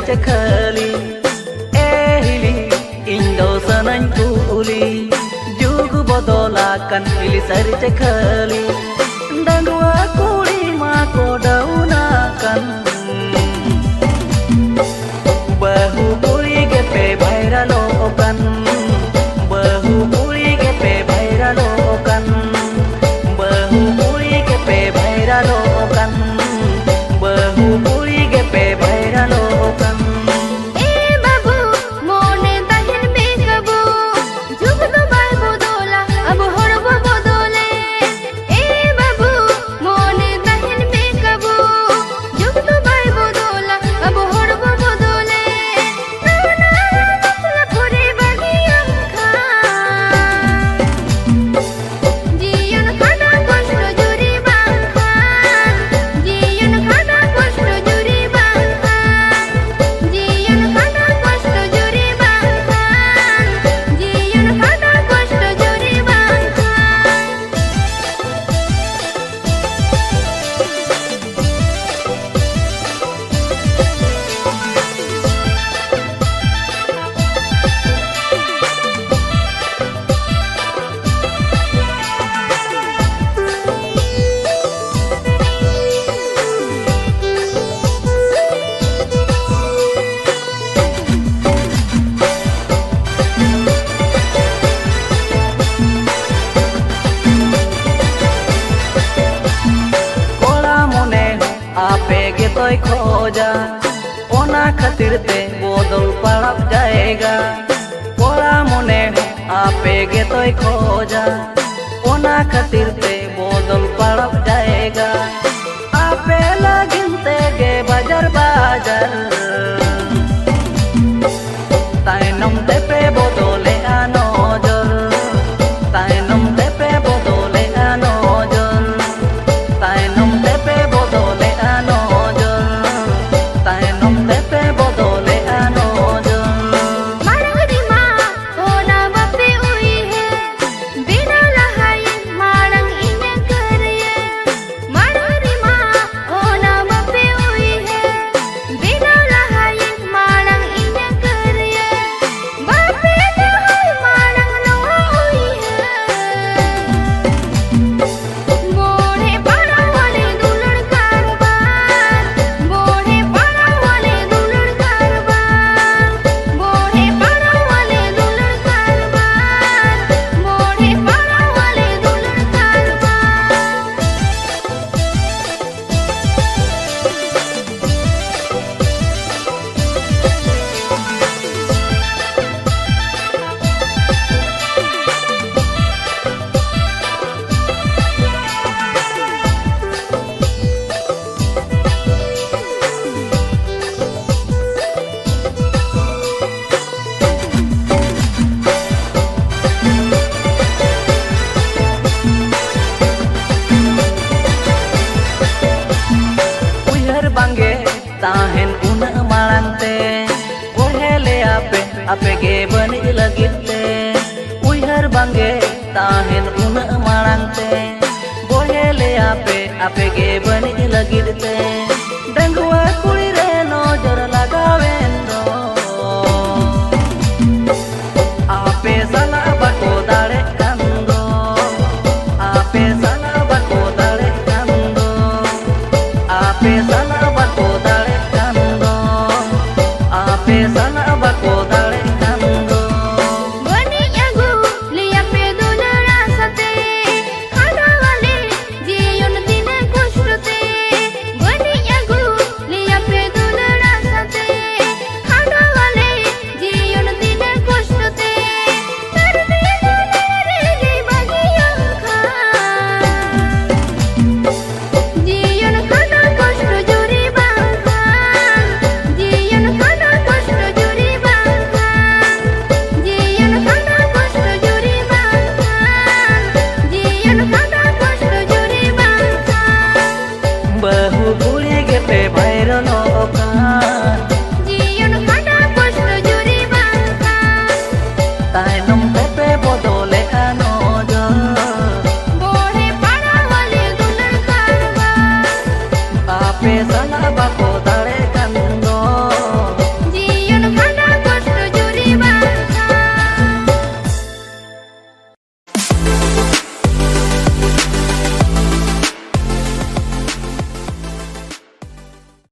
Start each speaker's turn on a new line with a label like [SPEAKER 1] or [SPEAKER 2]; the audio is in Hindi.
[SPEAKER 1] chakali hili indo sanang kuli jug bodolakan hili sari chakali dandua kuli ma ko daunakan bahu kuli gepe bhaira lokan bahu kuli gepe bhaira lokan bahu kuli gepe bhaira lokan bahu kuli gepe bhaira lokan आपे गे तोय खोजा ओना खातिर ते बदल पड़ब जाएगा कोड़ा मने आपे गे तोय खोजा ओना खातिर ते बदल पड़ब जाएगा आपे लगिन ते गे बाजार बाजार ताइनम ते पे बदले नजर ताइनम ते पे बदले नजर ताइनम ते पे बदले ताहेन उना माळंते ओहेले आपे गे बनिज लगिते उइहर बांगे ताहेन उना माळंते ओहेले आपे गे बनिज लगिते